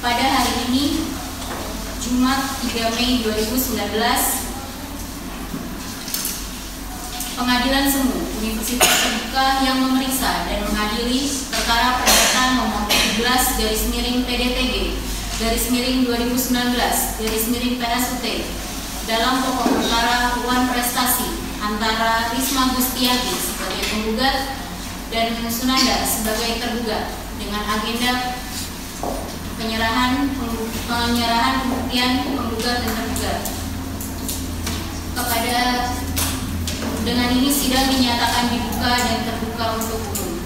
pada hari ini, Jumat 3 Mei 2019, Pengadilan Semu Universitas Terbuka yang memeriksa dan mengadili perkara perdata nomor 17/2019/PNSUT dalam pokok perkara Wan Prestasi antara Risma Gustiati sebagai penggugat dan Sunanda sebagai tergugat dengan agenda penyerahan pembuktian penggugat dan tergugat. Dengan ini sidang dinyatakan dibuka dan terbuka untuk umum.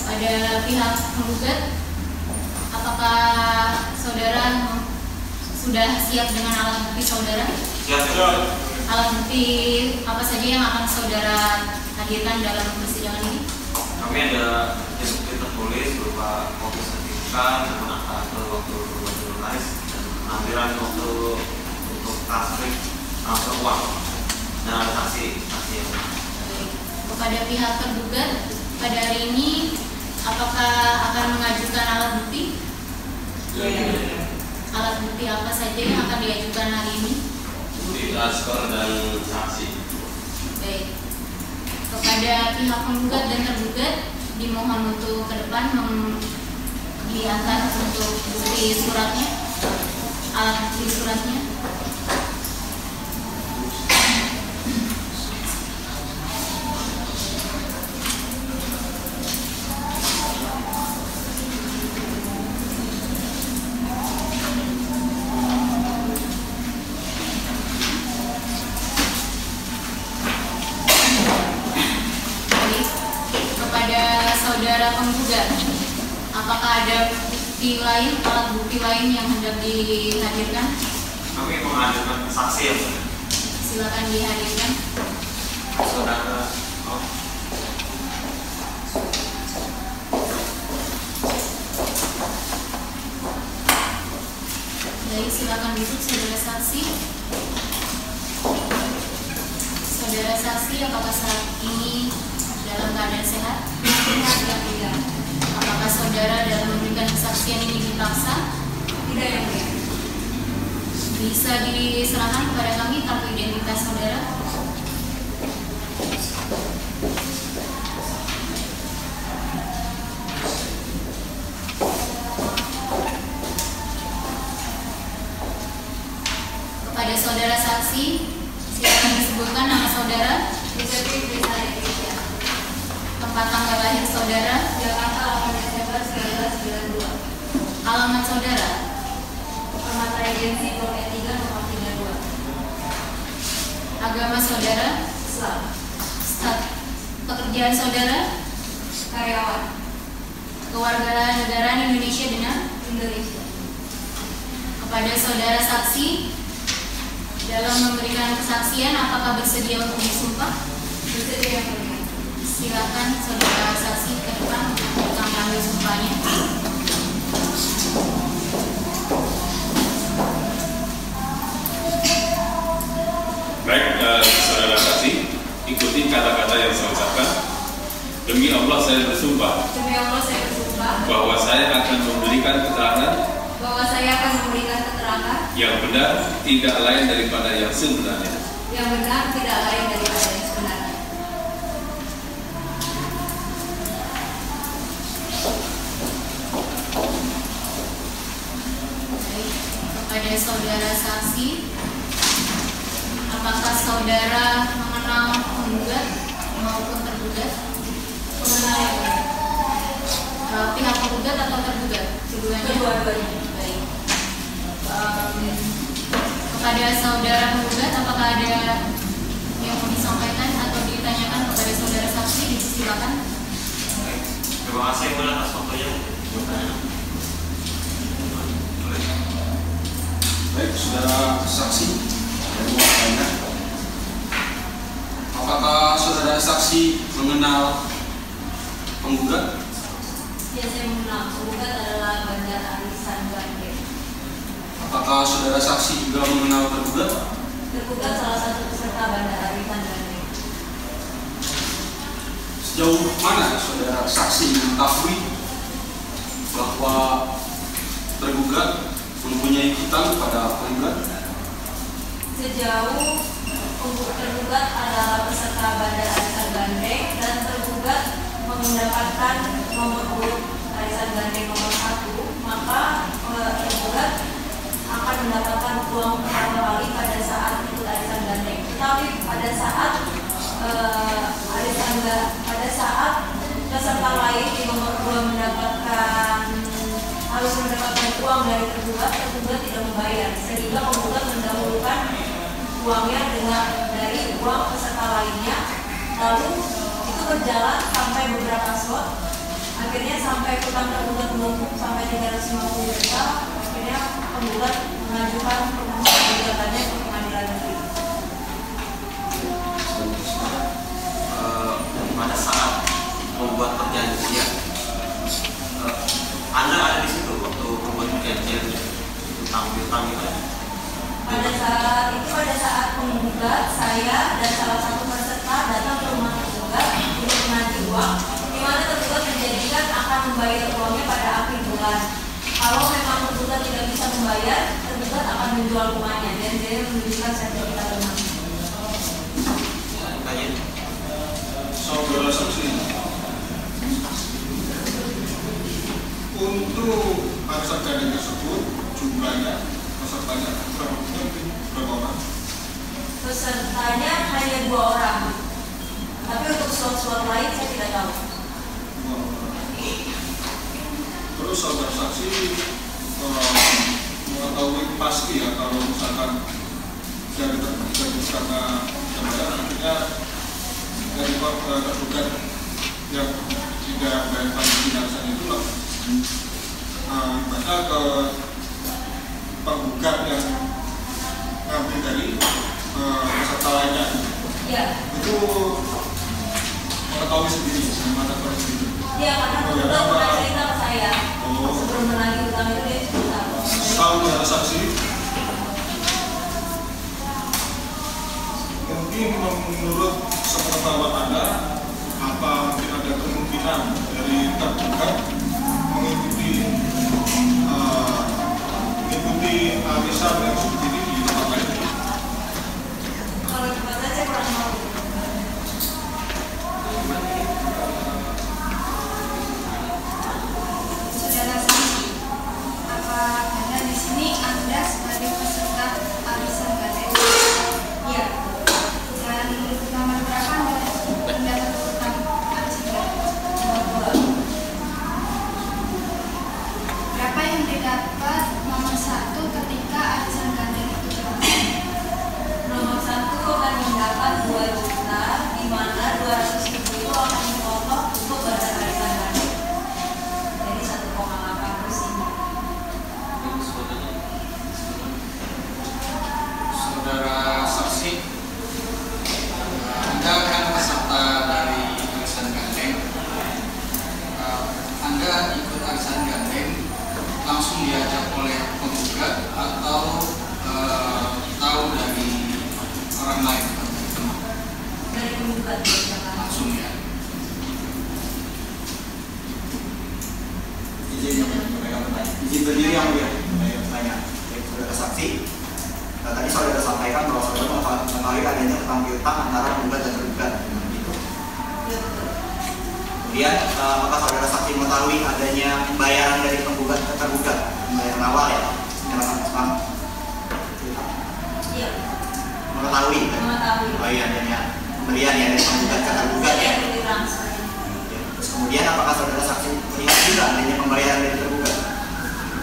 Pada pihak penggugat, apakah saudara sudah siap dengan alat bukti saudara? Siap. Alat bukti apa saja yang akan saudara hadirkan dalam persidangan ini? Kami ada bukti tertulis berupa kopi sertifikat, akta waktu jurnalis, dan pengambilan waktu untuk transfer uang, dan ada saksi yang kepada pihak tergugat pada hari ini, apakah akan mengajukan alat bukti? Ya. Alat bukti apa saja yang akan diajukan hari ini? Bukti transfer dan saksi. Baik. Kepada pihak penggugat dan tergugat dimohon untuk ke depan diantar untuk bukti suratnya, alat bukti suratnya. Saudara penggugat, apakah ada bukti lain, alat bukti lain yang hendak dihadirkan? Kami menghadirkan saksi ya. Silakan dihadirkan. Saudara. Baik, silakan duduk saudara saksi. Saudara saksi, apakah saat ini dalam keadaan sehat? Tidak. Apakah saudara dalam memberikan kesaksian ini dipaksa? Tidak, yang mulia. Bisa diserahkan kepada kami kartu identitas saudara? Kepada saudara saksi, silakan disebutkan nama saudara. Tempat tanggal lahir saudara, Jakarta 8 Desember 1992. alamat saudara, Permata Regency Blok E3 nomor 32. agama saudara, Islam. Pekerjaan saudara, Karyawan. kewarganegaraan Indonesia dengan Indonesia. kepada saudara saksi dalam memberikan kesaksian apakah bersedia untuk disumpah? Bersedia, yang mulia. Silakan saudara saksi ke depan untuk mengambil sumpahnya. Baik, saudara saksi, ikuti kata-kata yang saya ucapkan. Demi Allah saya bersumpah Demi Allah saya bersumpah bahwa saya akan memberikan keterangan bahwa saya akan memberikan keterangan yang benar, tidak lain daripada yang sebenarnya. yang benar, tidak lain daripada yang sebenarnya. Kepada saudara saksi, apakah saudara mengenal penggugat maupun tergugat? Mengenal Pihak penggugat atau tergugat? kedua-duanya. Baik. Kepada saudara penggugat, apakah ada yang mau disampaikan atau ditanyakan kepada saudara saksi? Silakan. Terima kasih atas waktunya. Baik, saudara saksi, ada dua pertanyaan. Apakah saudara saksi mengenal penggugat? Ya, saya mengenal. Penggugat adalah Bandar Arisan Bande. Apakah saudara saksi juga mengenal tergugat? Tergugat salah satu peserta Bandar Arisan Bande. sejauh mana saudara saksi mengetahui bahwa tergugat mempunyai hutang pada penggugat? Sejauh tergugat adalah peserta bandar arisan gandeng dan tergugat mendapatkan nomor urut arisan gandeng nomor 1, maka tergugat akan mendapatkan uang pertama kali pada saat ikut arisan gandeng. Tetapi pada saat peserta lain di nomor 2 harus mendapatkan uang dari tergugat tidak membayar, sehingga penggugat mendahulukan uangnya dari uang peserta lainnya. Lalu itu berjalan sampai beberapa slot, akhirnya sampai hutang tergugat menumpuk sampai 350 juta. Akhirnya penggugat mengajukan gugatannya ke pengadilan negeri. Pada saat membuat perjanjian, Anda ada di situ waktu membuat perjanjian utang-piutang itu? Pada saat penggugat, saya dan salah satu peserta datang ke rumah tergugat untuk menagih uang, di mana tergugat menjanjikan akan membayar uangnya pada akhir bulan. Kalau memang tergugat tidak bisa membayar, tergugat akan menjual rumahnya dan dia menunjukkan sertifikat rumah. Saudara saksi, untuk arisan gandeng tersebut jumlahnya pesertanya berapa orang? Pesertanya hanya 2 orang, tapi untuk slot-slot lain saya tidak tahu. Terus saudara saksi mengetahui pasti ya kalau misalkan dari tergugat karena akhirnya dari tergugat yang tidak bayar finansial itu maka ke penggugat yang ngambil dari peserta lainnya itu mengetahui sendiri bagaimana kondisi. Iya, karena penggugat pernah cerita ke saya sebelum menagih utang itu dia cerita. Saudara saksi, mungkin menurut sepengetahuan Anda, apa mungkin ada kemungkinan dari tergugat mengikuti arisan yang seperti ini di tempat lain? Kalau di tempat saya kurang tahu. Saudara saksi, apa Anda di sini Anda sebagai peserta arisan gandeng? Iya. Dan nomor berapa Anda terhutang arisan gandeng? Nomor 2. Berapa yang didapat nomor 1 ketika arisan gandeng itu berakhir? Nomor 1 akan mendapat 2 juta, di mana 200.000 itu akan dipotong untuk bandar arisan gandeng. Jadi 1,8 persen. Saudara saksi, Anda kan peserta dari arisan gandeng. Anda ikut arisan gandeng langsung diajak oleh penggugat atau tahu dari orang lain? Dari penggugat Langsung ya. Izin berdiri yang mulia, saya bertanya. Saudara saksi, tadi saudara sampaikan bahwa saudara mengetahui adanya hutang piutang antara penggugat dan tergugat. Kemudian, apakah saudara saksi mengetahui adanya pembayaran dari penggugat ke tergugat, pembayaran awal ya? Iya. Mengetahui. Oh iya, adanya pemberian ya dari penggugat ke tergugat ya. Terus kemudian, apakah saudara saksi melihat juga adanya pembayaran dari tergugat?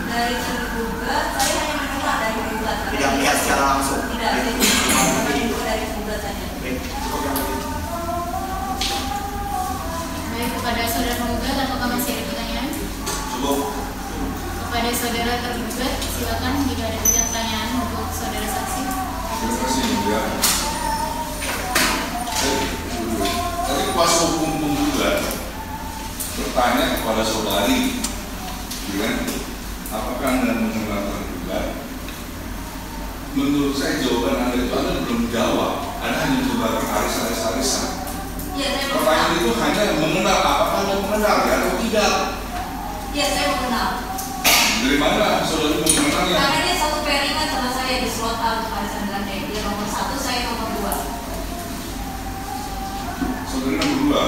Dari tergugat, saya hanya mendengar dari penggugat. Tidak melihat secara langsung. Tidak, dari penggugat saja. Baik, cukup yang lebih. Baik, kepada saudara penggugat, apakah masih ada pertanyaan? Cukup. Kepada saudara tergugat, silakan jika ada pertanyaan untuk saudara saksi. Terima kasih ya. Tadi kuasa hukum penggugat bertanya kepada saudari, ya, apakah Anda mengenal tergugat? Menurut saya jawaban Anda itu Anda belum jawab. Anda hanya mencoba arisan. Iya, saya mengenal. Pertanyaan itu hanya mengenal, apakah Anda mengenal ya atau tidak? Iya, saya mengenal. Dari mana saudari mengenalnya? Karena dia satu pairingan sama saya di slot A untuk arisan gandeng. Dia nomor 1, saya nomor 2. Saudari nomor 2.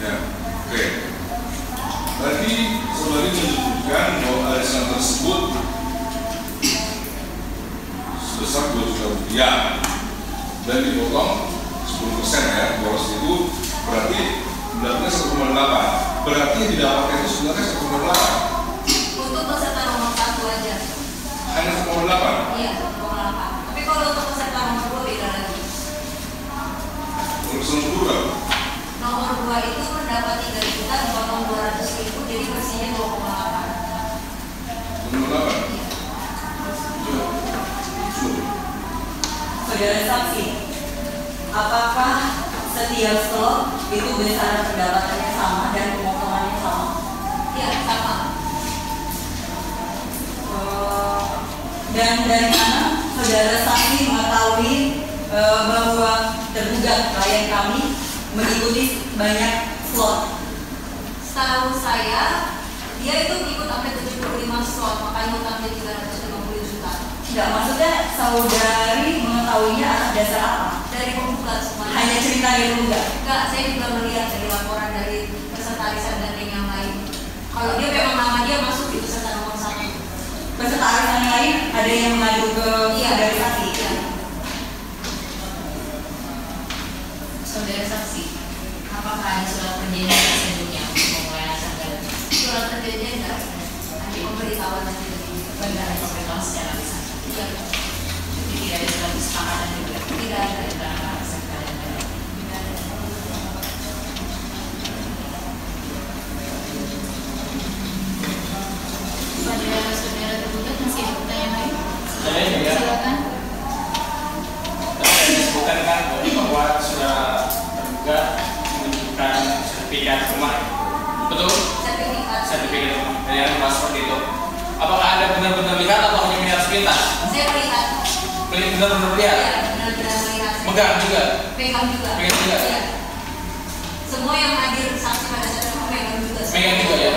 Ya, oke. Tadi saudari menyebutkan bahwa arisan tersebut sebesar 2 juta rupiah dan dipotong 10% ya. Kalau itu berarti beratnya 1,8. Berarti yang didapatkan itu sebenarnya 1,8. Untuk peserta nomor 1 aja. Hanya 1,8. Iya, 1,8. Tapi kalau untuk peserta nomor 2 beda lagi. Urusan kedua. Nomor 2 itu mendapat 3 juta, dipotong 200.000, jadi bersihnya 2,8. 2,8. Saudara saksi, apakah setiap slot itu besaran pendapatannya sama dan pemotongannya sama? Iya, sama. Dan dari mana saudara saksi mengetahui bahwa tergugat klien kami mengikuti banyak slot? Setahu saya, dia itu ikut sampai 75 slot, makanya utangnya 350 juta. Tidak, maksudnya saudari mengetahuinya atas dasar apa? Dari pembuka semuanya. Hanya cerita dari pembuka? Enggak, saya juga melihat dari laporan dari peserta arisan gandeng yang lain. Kalau dia memang nama dia masuk di peserta nomor 1. Peserta arisan yang lain ada yang mengadu ke saudari saksi? Iya. Saudara saksi, apakah ada surat perjanjian sebelumnya untuk memulai arisan gandeng? Surat perjanjian enggak? Ada pemberitahuan nanti dari Bandara pemberitahuan secara lisan. Iya. Jadi tidak ada surat kesepakatan juga. Tidak ada. Tentang arisan gandeng. Tidak ada. Saudara tergugat masih ada pertanyaan lain? Saya juga. Silakan. Tadi disebutkan kan bahwa sudah tergugat menunjukkan sertifikat rumah, betul? Sertifikat rumah. Yang pas seperti itu. Apakah Anda benar-benar lihat atau hanya melihat sepintas? Saya melihat. Benar-benar lihat. Iya, benar-benar melihat. Megang juga. Pegang juga. Pegang juga. Iya. Semua yang hadir saksi pada saat itu pegang juga. Pegang juga ya.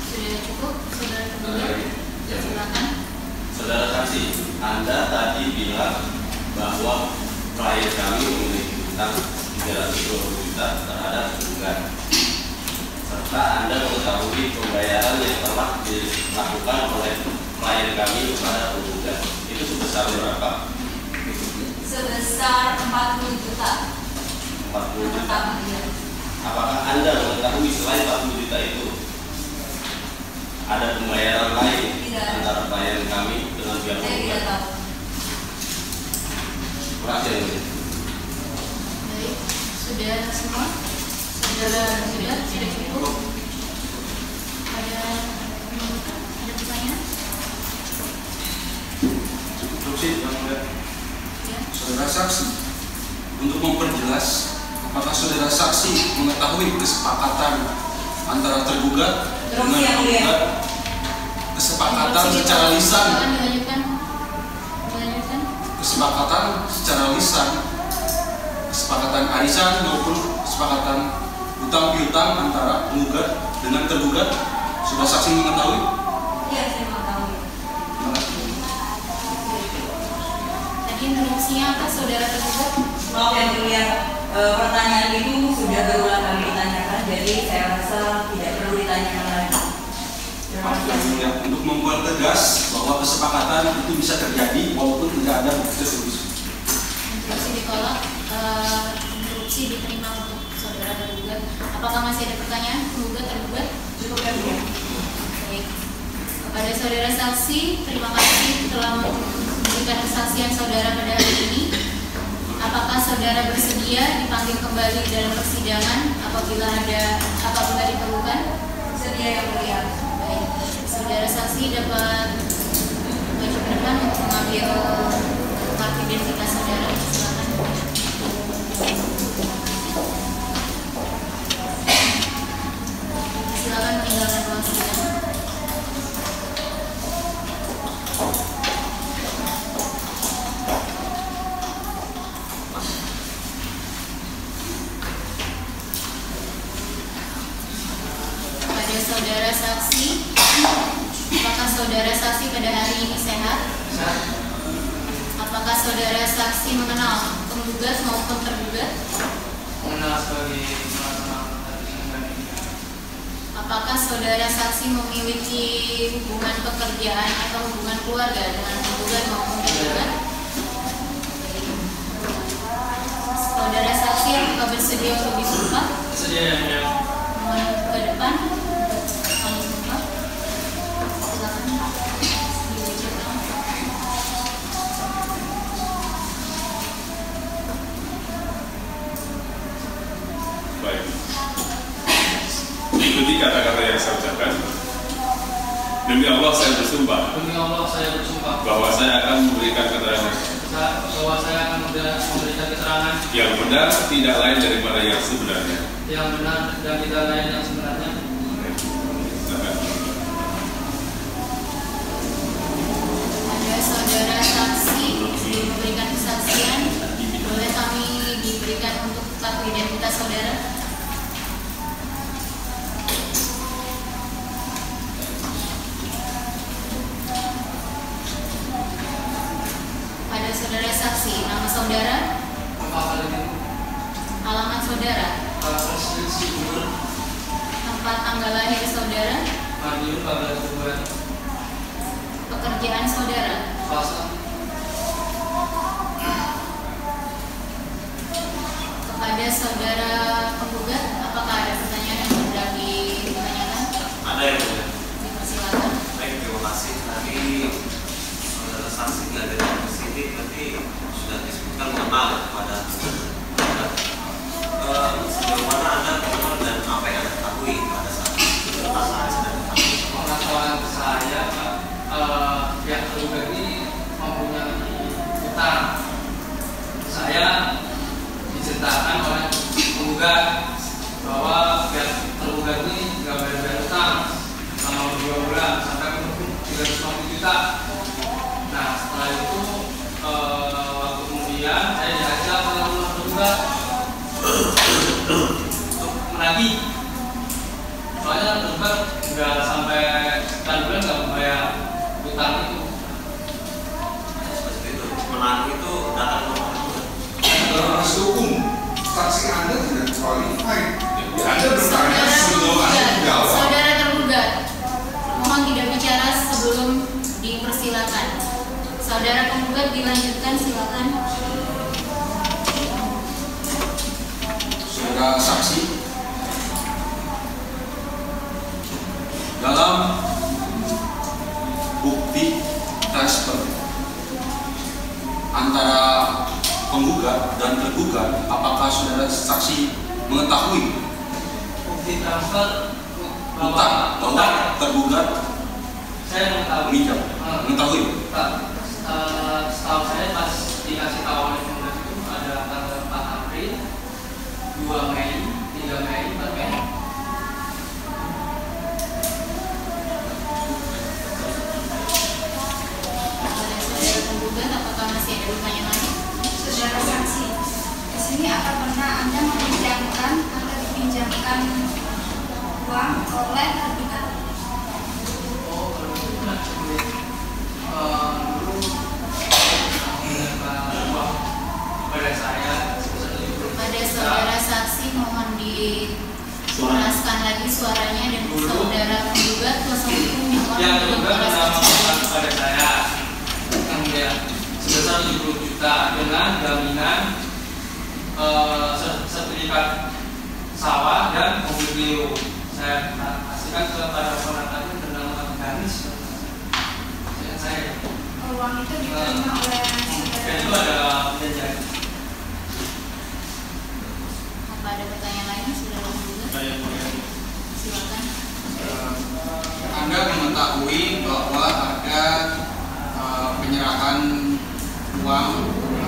Sudah cukup, saudara tergugat. Silakan. Saudara saksi, Anda tadi bilang bahwa klien kami memiliki utang 320 juta terhadap tergugat, serta Anda mengetahui pembayaran yang telah dilakukan oleh klien kami kepada tergugat itu sebesar berapa? Sebesar 40 juta. 40 juta. Pertama, iya. Apakah Anda mengetahui selain 40 juta itu ada pembayaran lain Tidak. antara klien kami dengan pihak Saya tidak tergugat? tahu. Terima kasih. Baik, sudah semua? Sudah cukup? Ada pertanyaan? Cukup sih, Yang Mulia. Ya. Saudara saksi, untuk memperjelas, apakah saudara saksi mengetahui kesepakatan antara tergugat dengan Yang Mulia. tergugat, kesepakatan secara lisan, Silakan dilanjutkan. Dilanjutkan. kesepakatan secara lisan, kesepakatan arisan maupun kesepakatan utang piutang antara penggugat dengan tergugat, sudah saksi mengetahui? Iya, saya mengetahui. Terima kasih. Tadi instruksinya apa, saudara tergugat? Maaf Yang Mulia, pertanyaan itu sudah berulang kali ditanyakan, jadi saya rasa tidak perlu ditanyakan lagi. Terima Yang kasih. Mulia, untuk membuat tegas bahwa kesepakatan itu bisa terjadi walaupun tidak ada bukti tersebut. Instruksi ditolak, instruksi diterima untuk saudara tergugat. Apakah masih ada pertanyaan? Tergugat, tergugat? Cukup Yang Mulia. Baik. Kepada saudara saksi, terima kasih telah memberikan kesaksian saudara pada hari ini. Apakah saudara bersedia dipanggil kembali dalam persidangan apabila diperlukan? Sedia yang mulia. Baik. Saudara saksi dapat maju ke depan untuk mengambil kartu identitas saudara. Silakan. Silakan meninggalkan ruang sidang. Pada saudara saksi, apakah saudara saksi pada hari ini sehat? Apakah saudara saksi mengenal penggugat maupun tergugat? Mengenal sebagai salah satu. Apakah saudara saksi memiliki hubungan pekerjaan atau hubungan keluarga dengan penggugat maupun tergugat? Saudara saksi apakah bersedia untuk disumpah? Bersedia yang mulia. Mohon ke depan. Kami sumpah. Silakan. Baik. Ikuti kata-kata yang saya ucapkan. Demi Allah saya bersumpah. Demi Allah saya bersumpah Bahwa saya akan memberikan keterangan bahwa saya akan memberikan keterangan yang benar tidak lain daripada yang sebenarnya. yang benar dan tidak lain yang sebenarnya. Silakan. Ada saudara saksi sebelum memberikan kesaksian, boleh kami diberikan untuk kartu identitas saudara? Pada saudara saksi, nama saudara, alamat saudara, tempat tanggal lahir saudara, pekerjaan saudara. Kepada saudara penggugat, apakah ada pertanyaan yang hendak ditanyakan? Ada yang mulia. Dipersilakan. Baik, terima kasih. Tadi saudara saksi nggak ada yang kesini, berarti sudah disebutkan mengenal kepada sejauh mana Anda mengenal dan apa yang Anda ketahui pada saat Arisan dan Pengetahuan saya, pihak tergugat ini mempunyai utang. Saya diceritakan oleh penggugat bahwa pihak tergugat ini nggak bayar utang selama 2 bulan sampai menutup 350 juta. Nah setelah itu waktu kemudian saya diajak oleh rumah tergugat untuk menagih. Soalnya tergugat nggak sampai sekian bulan nggak membayar utang itu. seperti itu. Menagih itu datang ke rumah tergugat. Dalam proses hukum, saksi Anda tidak qualified. Jadi Anda bertanya sebelum Anda menjawab. Saudara tergugat, mohon tidak bicara sebelum dipersilakan. Saudara penggugat dilanjutkan, silakan. Saudara saksi, dalam bukti transfer antara penggugat dan tergugat, apakah saudara saksi mengetahui Bukti transfer bahwa tergugat saya mengetahui. meminjam? Mengetahui? Setahu saya pas dikasih tahu oleh penggugat itu ada tanggal 4 April, 2 Mei, 3 Mei, 4 Mei. Pada saudara penggugat, apakah masih ada pertanyaan lain? Saudara saksi, di sini apa pernah Anda meminjamkan atau dipinjamkan uang oleh tergugat? Oh, kalau itu benar. Dulu uang kepada saya sebesar 70 Pada saudara saksi, mohon dijelaskan lagi suaranya dan saudara penggugat kuasa hukum mohon yang untuk tergugat menjelaskan. mengamalkan kepada saya kemudian sebesar 70 juta dengan jaminan sertifikat sawah dan mobil biru. Saya kasihkan kepada ponakannya bernama Ganis. Saya Uang itu diterima oleh dan itu saudara. ada perjanjian. Apa ada pertanyaan lain, saudara penggugat? Silakan. Anda mengetahui bahwa ada penyerahan uang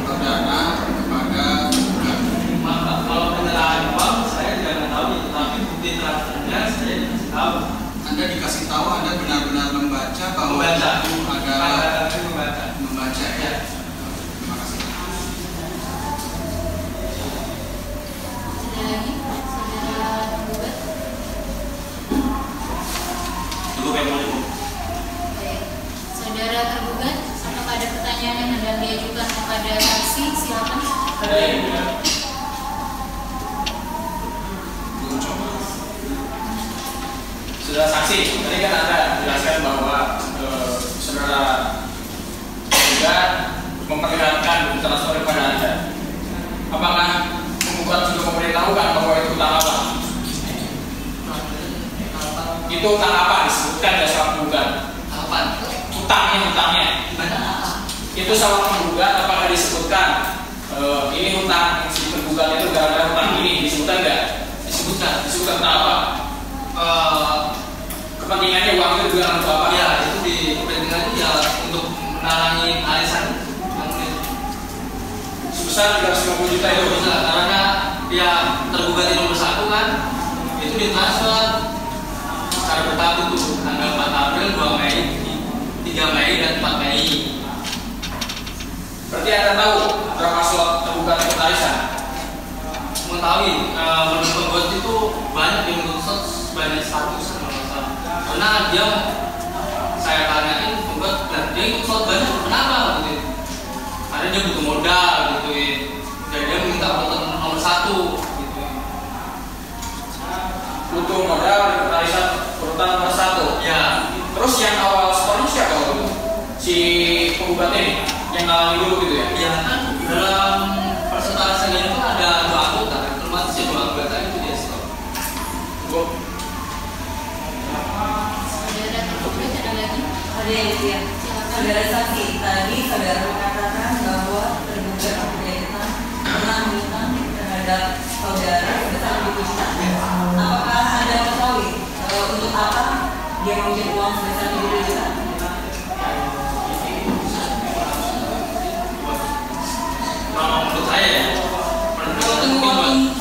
atau dana kepada tergugat. Maka kalau penyerahan uang saya tidak mengetahui, tetapi bukti transfernya saya dikasih tahu. Anda dikasih tahu, Anda benar-benar membaca bahwa Membaca. itu ada membaca ya. Terima kasih. Ada lagi, saudara penggugat? Saudara saksi, tadi kan Anda jelaskan bahwa saudara juga memperlihatkan bukti transfer kepada Anda. Apakah penggugat sudah memberitahukan bahwa itu utang apa? Itu utang apa? Disebutkan ya sama penggugat. Apa? Utangnya. Itu sama penggugat apakah disebutkan ini hutang si penggugat itu gara-gara hutang ini, disebutkan nggak? Disebutkan utang apa? Kepentingannya uang itu juga untuk apa? Ya, itu di kepentingannya ya untuk menalangi arisan sebesar 350 juta itu. Karena ya tergugat yang nomor 1 kan itu ditransfer secara bertahap itu tanggal 4 April, 2 Mei, 3 Mei dan 4 Mei. Berarti Anda tahu berapa slot tergugat untuk arisan? Mengetahui menurut penggugat itu banyak yang menuntut sebanyak 100 karena dia saya tanyain penggugat dan dia ikut slot banyak kenapa gitu, karena dia butuh modal gitu dan dia minta urutan nomor 1 gitu. Butuh modal di arisan urutan nomor 1 ya. Terus yang awal skornya siapa waktu itu? Si penggugat ini yang ngalangi dulu gitu ya? Ya kan dalam persentase itu ada 2 anggota, termasuk si 2 anggota itu dia skor. Ada yang ya. Saudara saksi, tadi saudara mengatakan bahwa tergugat penjahitan pernah menghutang terhadap saudara sebesar 20 juta. Apakah Anda mengetahui untuk apa dia meminjam uang sebesar 20 juta? Menurut saya ya,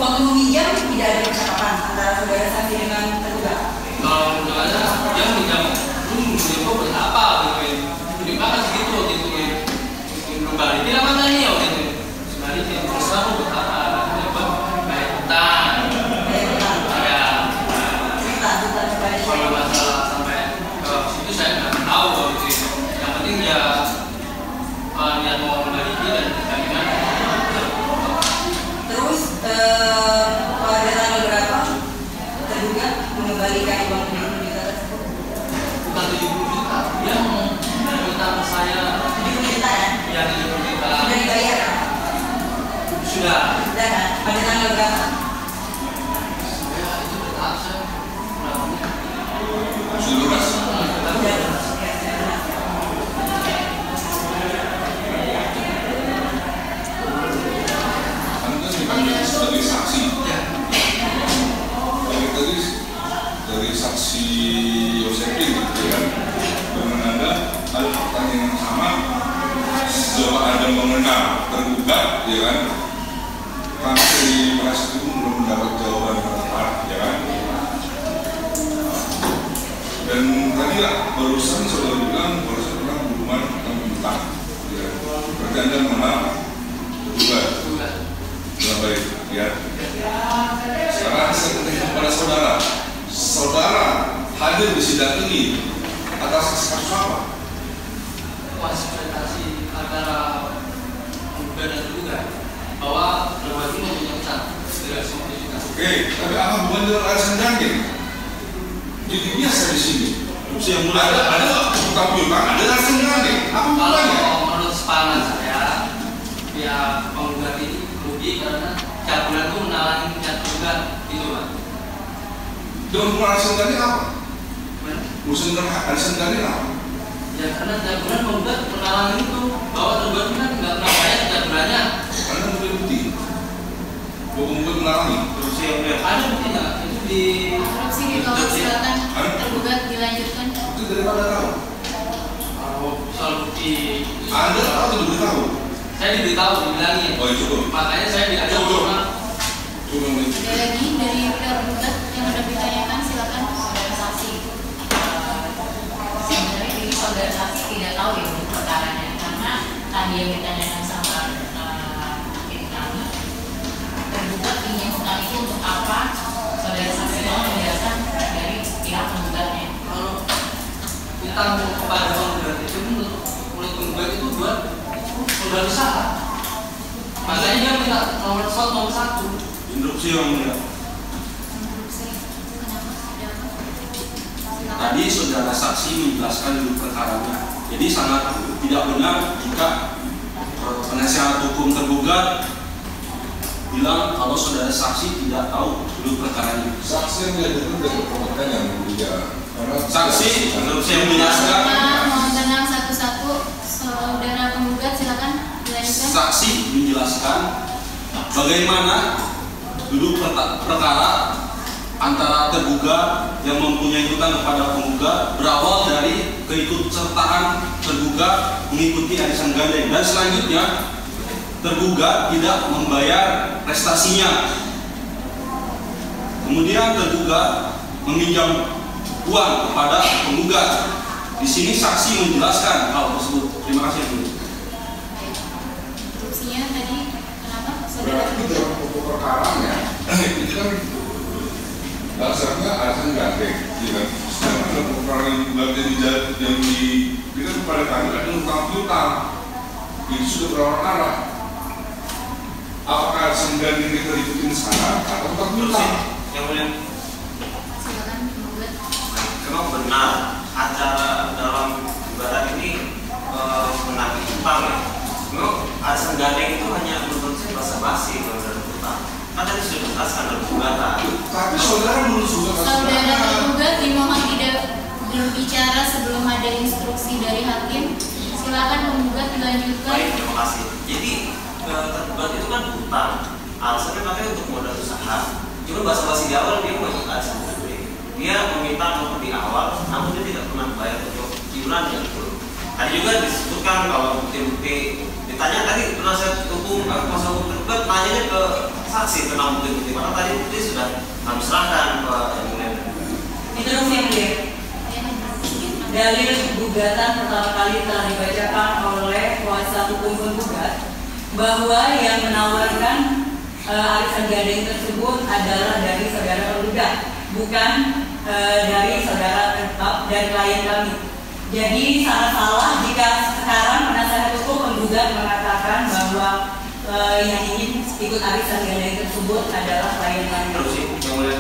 waktu meminjam tidak ada percakapan antara saudara saksi dengan tergugat. Kalau menurut saya dia meminjam buat apa gitu, di mana segitu gitu, belum balik tidak mana nih ya gitu, sebenarnya sih terserah mau buat apa, bayar utang, ya, kalau masalah sampai ke situ saya nggak tahu gitu, yang penting ya niat mau memiliki dan jaminan. Terus pada tanggal berapa tergugat mengembalikan uang 70 juta tersebut? Bukan 70 juta, dia minta ke saya 70 juta ya? Ya 70 juta. Sudah dibayar? Sudah. Sudah kan? Pada tanggal berapa? Ya itu bertahap saya. Sudah lunas. Sebagai saksi, dari saksi Yosefin, gitu kan, dengan Anda ada pertanyaan yang sama. Sejauh Anda mengenal tergugat, ya kan, kami dari penasihat itu belum mendapat jawaban yang tepat, ya kan. Dan tadi lah barusan saudara bilang barusan pernah hubungan tentang utang, ya. Berarti Anda mengenal tergugat. Baik, ya. Sekarang saya tanya kepada saudara, saudara hadir di sidang ini atas kasus apa? Konsultasi antara penggugat dan tergugat bahwa tergugat ini mempunyai utang 350 juta. Oke, tapi apa hubungan dengan arisan gandeng? Jadi biasa di sini. Yang mulai ada utang piutang, ada arisan gandeng. Apa hubungannya? Kalau menurut sepahaman saya, ya penggugat ini rugi karena tiap bulan itu menalangi tiap tergugat itu Pak. Dengan hubungan arisan gandeng apa? Urusan dengan arisan gandeng apa? Ya karena tiap bulan penggugat menalangi itu bahwa tergugat itu kan nggak pernah bayar tiap bulannya. Karena tidak bukti. Bahwa penggugat menalangi. Terus yang Ada buktinya itu di Korupsi ditolak, silakan tergugat dilanjutkan. Itu dari mana tahu? Kalau soal bukti Anda tahu atau diberitahu? saya diberitahu, dibilangin. Oh itu. Makanya saya diajak sama. Ada lagi dari tergugat yang sudah ditanyakan, silakan saudara saksi. Sebenarnya diri saudara saksi tidak tahu ya untuk perkaranya, karena tadi yang ditanyakan sama hakim kami, tergugat ingin utang itu untuk apa? Saudara saksi mau menjelaskan dari pihak penggugatnya. Kalau utang kepada penggugat itu menurut penggugat itu buat modal usaha. Makanya dia minta nomor 1. instruksi yang mulia. tadi saudara saksi menjelaskan dulu perkaranya. Jadi sangat tidak benar jika penasihat hukum tergugat bilang kalau saudara saksi tidak tahu dulu perkaranya. Saksi yang dihadirkan dari perbuatan yang berbicara. Saksi yang menjelaskan. Mohon tenang satu-satu. Saudara penggugat silakan dilanjutkan. Saksi menjelaskan bagaimana duduk perkara antara tergugat yang mempunyai hutang kepada penggugat berawal dari keikutsertaan tergugat mengikuti arisan gandeng, dan selanjutnya tergugat tidak membayar prestasinya. Kemudian tergugat meminjam uang kepada penggugat. Di sini saksi menjelaskan hal tersebut. Terima kasih. Instruksinya tadi kenapa? Saudara Berarti dalam pokok perkaranya itu kan dasarnya arisan gandeng, ya kan? Sedangkan dalam perkara yang diberikan kepada kami ada utang-utang, itu sudah berawal arah. Apakah arisan gandeng kita ikutin sana atau utang-utang? Yang mulia, silakan penggugat. memang benar acara dalam ibadah ini menagih utang ya. Memang arisan gandeng itu hanya menurut saya basa-basi kalau dalam utang. Kan tadi sudah dijelaskan dalam gugatan. Tapi saudara menurut Saudara tergugat dimohon tidak berbicara sebelum ada instruksi dari hakim. Silakan penggugat dilanjutkan. Baik, terima kasih. Jadi tergugat itu kan utang. Alasannya makanya untuk modal usaha. Cuma basa-basi di awal dia mau arisan gandeng. Dia meminta nomor di awal, namun dia tidak pernah bayar untuk iuran yang itu. Tadi juga disebutkan kalau bukti-bukti ditanya tadi penasihat hukum kuasa hukum tergugat tanyanya ke saksi tentang bukti-bukti, maka tadi bukti sudah kami serahkan ke yang mulia. Interupsi yang mulia. Dalil gugatan pertama kali telah dibacakan oleh kuasa hukum penggugat bahwa yang menawarkan arisan gandeng tersebut adalah dari saudara penggugat, bukan dari saudara dari klien kami. Jadi sangat salah jika sekarang penasihat hukum penggugat mengatakan bahwa yang ingin ikut arisan gandeng tersebut adalah klien kami. Terus yang mulia.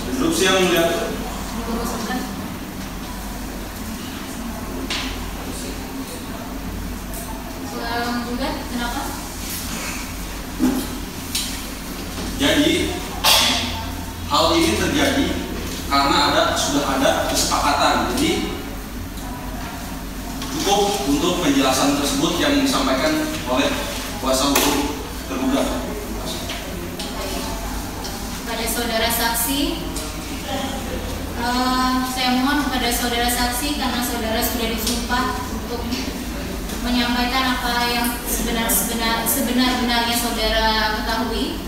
Instruksi yang mulia. Penggugat, kenapa? Jadi hal ini terjadi karena sudah ada kesepakatan. Jadi cukup untuk penjelasan tersebut yang disampaikan oleh kuasa hukum tergugat. Pada saudara saksi, saya mohon kepada saudara saksi karena saudara sudah disumpah untuk menyampaikan apa yang sebenar-benarnya saudara ketahui.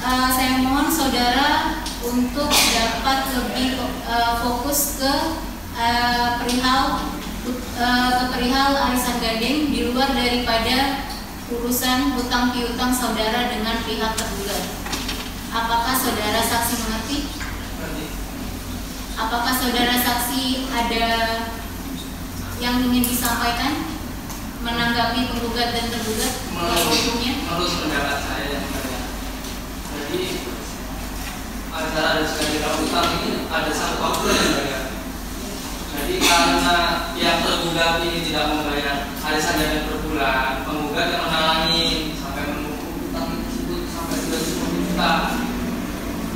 Saya mohon saudara untuk dapat lebih fokus ke perihal arisan gandeng di luar daripada urusan hutang piutang saudara dengan pihak tergugat. Apakah saudara saksi mengerti? Apakah saudara saksi ada yang ingin disampaikan menanggapi penggugat dan tergugat hukumnya? Menurut pendapat saya, jadi antara arisan hutang ini ada satu waktu yang membayar. Jadi karena yang tergugat ini tidak membayar arisan gandeng per bulan, penggugat yang menghalangi sampai menumpuk hutang tersebut sampai 30 juta.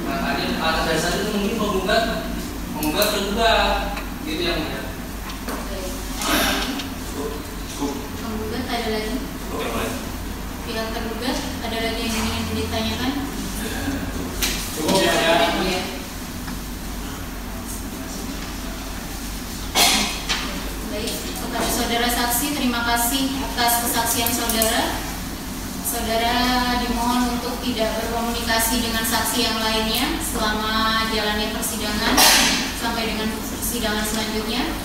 Makanya atas dasar itu mungkin penggugat tergugat, gitu yang mulia. Penggugat ada lagi? Pihak tergugat ada lagi yang ingin ditanyakan? Cukup ya. Baik, kepada saudara saksi terima kasih atas kesaksian saudara. Saudara dimohon untuk tidak berkomunikasi dengan saksi yang lainnya selama jalannya persidangan sampai dengan persidangan selanjutnya.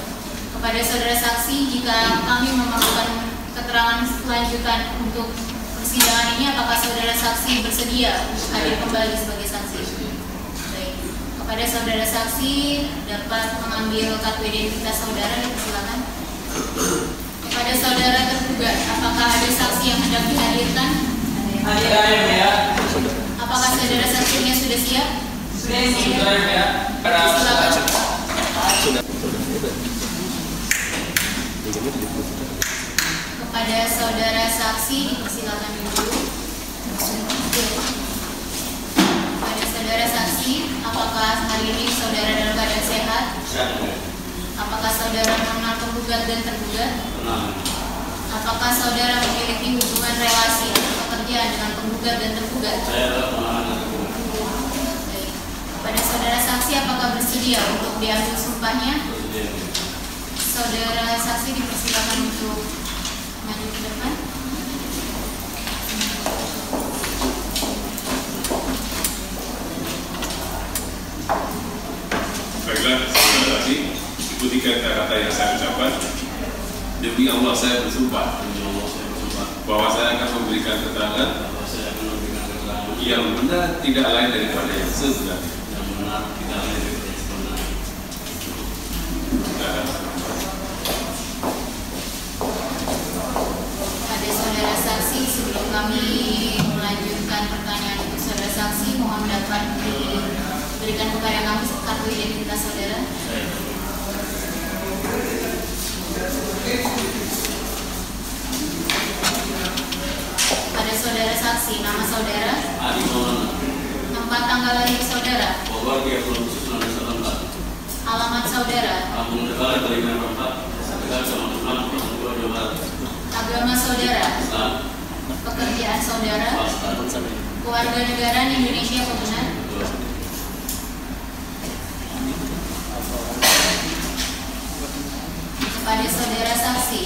Kepada saudara saksi, jika kami memerlukan keterangan lanjutan untuk persidangan ini, apakah saudara saksi bersedia hadir kembali sebagai saksi? Baik. Kepada saudara saksi dapat mengambil kartu identitas saudara, silakan. Kepada saudara tergugat, apakah ada saksi yang hendak dihadirkan? Ada ya. Apakah saudara saksinya sudah siap? Sudah ya. Kepada saudara saksi dipersilakan dulu. Kepada saudara saksi, apakah hari ini saudara dalam keadaan sehat? Apakah saudara mengenal penggugat dan tergugat? Apakah saudara memiliki hubungan relasi atau pekerjaan dengan penggugat dan tergugat? Baik. Kepada saudara saksi, apakah bersedia untuk diambil sumpahnya? Saudara saksi dipersilakan untuk maju ke depan. Baiklah, saudara saksi, ikuti kata-kata yang saya ucapkan. Demi Allah saya bersumpah bahwa saya akan memberikan keterangan yang benar tidak lain daripada yang sebenarnya. Pada saudara saksi, sebelum kami melanjutkan pertanyaan untuk saudara saksi, mohon dapat diberikan kepada kami kartu identitas saudara. Pada saudara saksi, nama saudara, tempat tanggal lahir saudara, alamat saudara, agama saudara, pekerjaan saudara, keluarga negaraan Indonesia apa benar? Kepada saudara saksi,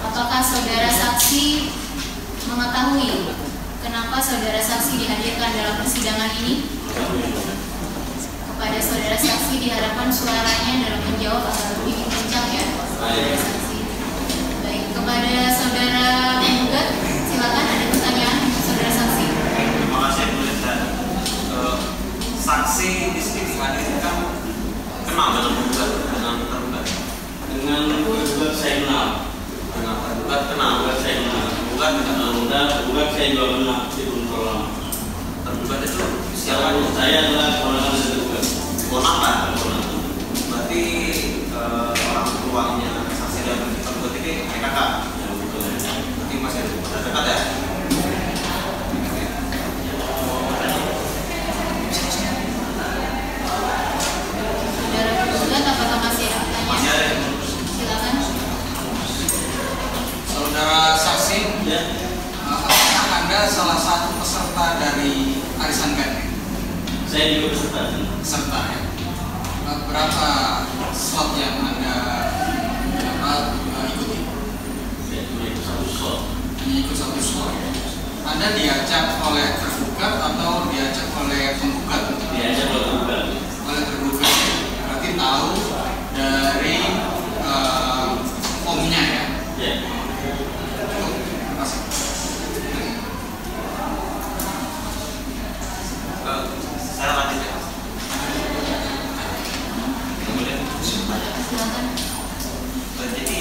apakah saudara saksi mengetahui kenapa saudara saksi dihadirkan dalam persidangan ini? Kepada saudara saksi diharapkan suaranya dalam menjawab agar lebih kencang ya, saudara saksi. Baik, kepada saudara penggugat, silakan ada pertanyaan saudara saksi. Terima kasih Bu Lisa. Saksi di sini dihadirkan kenal dengan penggugat, dengan tergugat. Dengan tergugat saya kenal. Dengan tergugat kenal. Tergugat saya kenal. Tergugat tidak kenal. Tergugat saya juga kenal. Tergugat itu siapa? Saya adalah keponakan dari tergugat. Keponakan. Berarti orang tuanya saksi dan tergugat ini ayah kakak. Ya betul. Berarti masih ada dekat ya? Saudara tergugat, apakah masih ada pertanyaan? Masih ada. Silakan. Saudara saksi, apakah Anda salah satu peserta dari arisan gandeng? Saya juga peserta. Peserta ya. Berapa slot yang Anda ikuti? Saya cuma ikut satu slot. Ikut satu slot. Anda diajak oleh tergugat atau diajak oleh penggugat? Diajak oleh tergugat. Oleh tergugat. Berarti tahu dari omnya ya? Ya. Saya lanjut ya. Silakan. Jadi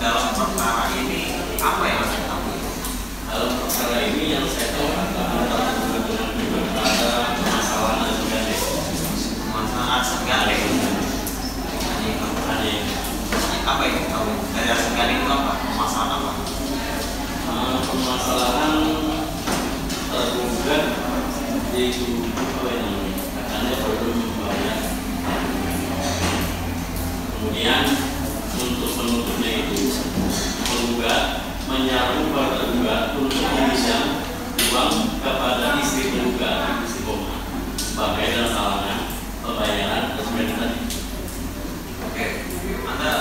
dalam perkara ini apa yang Anda tahu? Dalam perkara ini yang saya tahu ada permasalahan arisan gandeng. Masalah arisan gandeng. Apa yang tahu dari arisan gandeng itu apa? Masalah apa? Permasalahan tergugat yaitu apa yang katanya belum membayar. Kemudian untuk menutupnya itu penggugat menyarankan para tergugat untuk meminjam uang kepada istri penggugat, istri koma, sebagai dalam halangan pembayaran sesuai tadi. Oke, Anda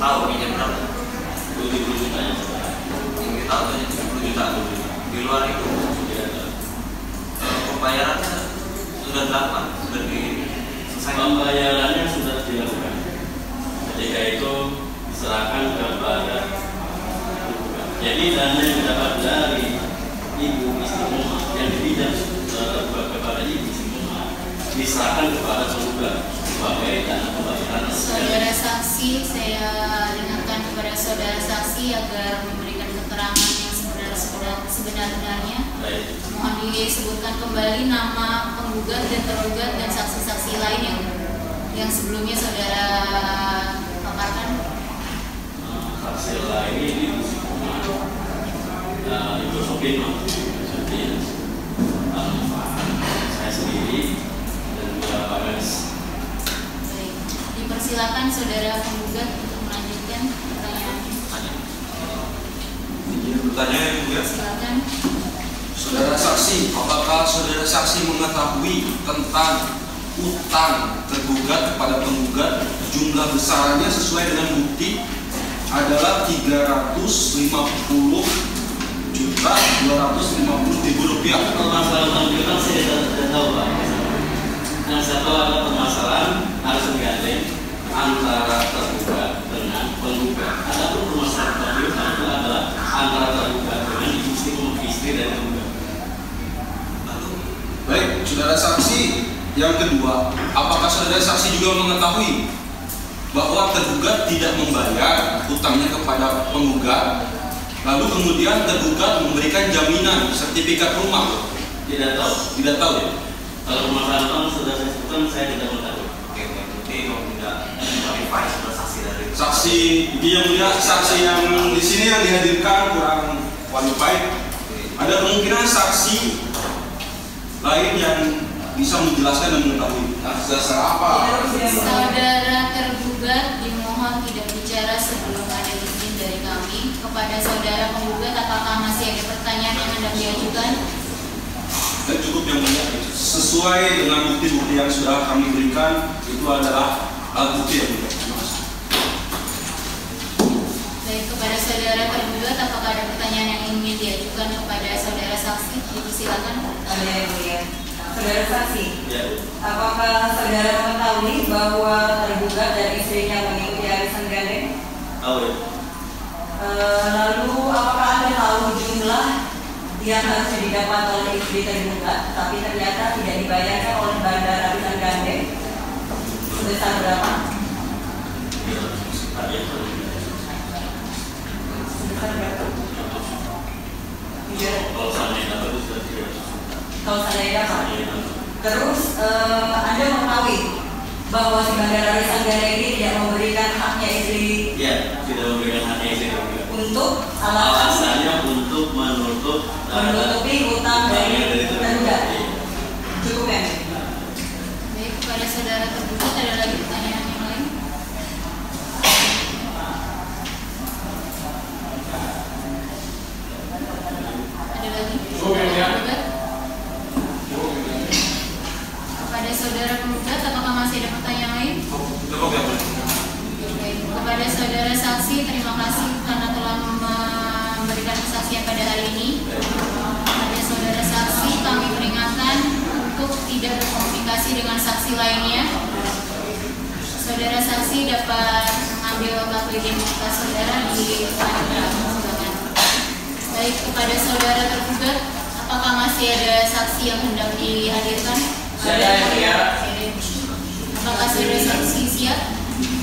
tahu pinjam berapa? 70 juta ya. Yang tahu hanya 70 juta. Di luar itu pembayarannya sudah dilakukan, sudah diselesaikan. Pembayarannya sudah dilakukan. Ketika itu diserahkan kepada penggugat. Jadi dana yang didapat dari ibu istri koma yang dipinjam kepada ibu istri koma diserahkan kepada penggugat. sebagai dana pembayaran. Saudara saksi, saya dengarkan kepada saudara saksi agar memberikan keterangan yang sebenar-benarnya. Mohon disebutkan kembali nama penggugat dan tergugat dan saksi-saksi lain yang sebelumnya saudara paparkan. Saksi lain ini Ibu Sopino, saya sendiri dan Pak Ganes. Baik, dipersilakan saudara penggugat untuk melanjutkan pertanyaan. Bertanya ya, Silakan. saudara saksi, apakah saudara saksi mengetahui tentang utang tergugat kepada penggugat jumlah besarannya sesuai dengan bukti adalah 350.250.000 rupiah? Kalau masalah utang piutang saya tidak tahu Pak. Yang saya tahu ada permasalahan harus menggandeng antara tergugat dengan penggugat. Adapun permasalahan utang piutang itu adalah antara tergugat dengan istri dan penggugat. Baik, saudara saksi yang kedua, apakah saudara saksi juga mengetahui bahwa tergugat tidak membayar utangnya kepada penggugat, lalu kemudian tergugat memberikan jaminan sertifikat rumah? Tidak tahu. Tidak tahu ya? Kalau permasalahan utang sudah saya sebutkan, saya tidak mengetahui. Oke, berarti kalau tidak verify saudara saksi dari Saksi, yang mulia, saksi yang di sini yang dihadirkan kurang qualified. Ada kemungkinan saksi lain yang bisa menjelaskan dan mengetahui atas dasar apa? Saudara tergugat dimohon tidak bicara sebelum ada izin dari kami. Kepada saudara penggugat, apakah masih ada pertanyaan yang hendak diajukan? Dan cukup yang mulia, sesuai dengan bukti-bukti yang sudah kami berikan, itu adalah alat bukti yang mulia. Baik, kepada saudara tergugat, apakah ada pertanyaan yang ingin diajukan kepada saudara saksi? Silakan. Ada yang mulia. Saudara saksi, Ya. apakah saudara mengetahui bahwa tergugat dan istrinya mengikuti arisan gandeng? Tahu ya. Lalu apakah Anda tahu jumlah yang harusnya didapat oleh istri tergugat, tapi ternyata tidak dibayarkan oleh bandar arisan gandeng? Sebesar berapa? Sebesar berapa? Kalau saya dapat itu sudah 300 juta. Kalau saya dapat. Terus Anda mengetahui bahwa si bandar arisan gandeng ini tidak memberikan haknya istri? Ya, tidak memberikan haknya istri untuk alasannya untuk menutupi utang dari tergugat. Cukup ya? Baik, kepada saudara tergugat ada lagi pertanyaan yang lain? Ada lagi? Tergugat? Kepada saudara penggugat, apakah masih ada pertanyaan lain? Baik, kepada saudara saksi, terima kasih karena telah memberikan kesaksian pada hari ini. Kepada saudara saksi, kami peringatkan untuk tidak berkomunikasi dengan saksi lainnya. Saudara saksi dapat mengambil kartu identitas saudara di depan silakan. Baik, kepada saudara tergugat, apakah masih ada saksi yang hendak dihadirkan? Saya ya. Apakah saudara saksi siap?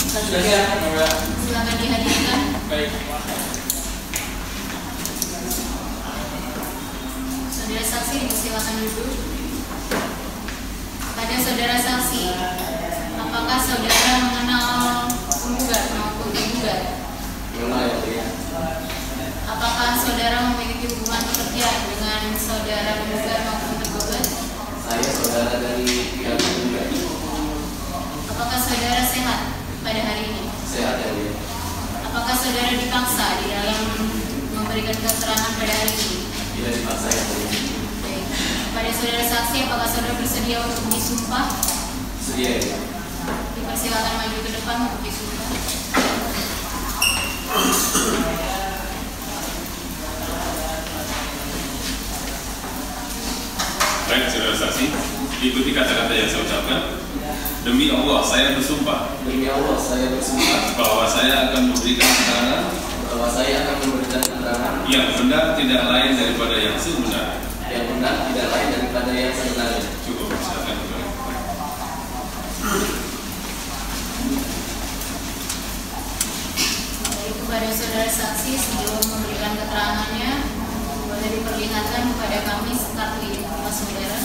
Sudah siap, Silakan dihadirkan. Baik. Saudara saksi dipersilakan duduk. Pada saudara saksi, apakah saudara mengenal penggugat maupun tergugat? Mengenal ya. Apakah saudara memiliki hubungan pekerjaan dengan saudara penggugat maupun tergugat? Saya saudara dari pihak penggugat. Apakah saudara sehat pada hari ini? Sehat ya. Apakah saudara dipaksa di dalam memberikan keterangan pada hari ini? Tidak dipaksa ya. Baik. Pada saudara saksi, apakah saudara bersedia untuk disumpah? Sedia ya. Dipersilakan maju ke depan untuk disumpah. Baik, saudara saksi, ikuti kata-kata yang saya ucapkan. Demi Allah, saya bersumpah. Demi Allah, saya bersumpah bahwa saya akan memberikan keterangan yang benar tidak lain daripada yang sebenarnya. Cukup, silakan. saksi sebelum memberikan keterangannya boleh diperlihatkan kepada kami kartu identitas saudara.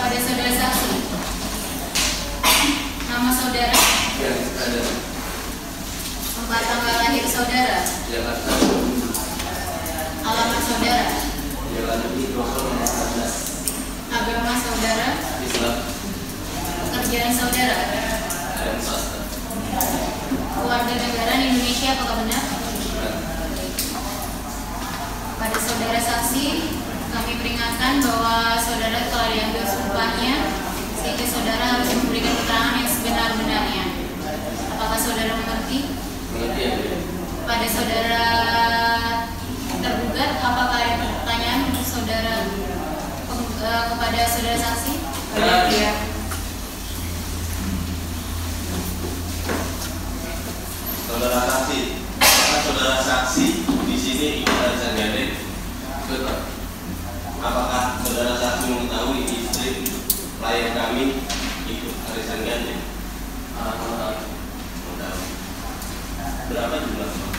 Pada saudara saksi, nama saudara? Ya, ada. Tempat tanggal lahir saudara? Jakarta. Alamat saudara? Jalan Negeri 2014. Agama saudara? Islam. Pekerjaan saudara? Dan swasta. Keluarga negara Indonesia apakah benar? Pada saudara saksi, kami peringatkan bahwa saudara telah diambil sumpahnya, sehingga saudara harus memberikan keterangan yang sebenar-benarnya. Apakah saudara mengerti? Mengerti ya. Pada saudara tergugat, apakah ada pertanyaan untuk saudara kepada saudara saksi? Ya. Saudara saksi, apakah saudara saksi di sini ikut arisan gandeng? Betul. Apakah saudara saksi mengetahui istri klien kami ikut arisan gandeng? Berapa jumlah slot?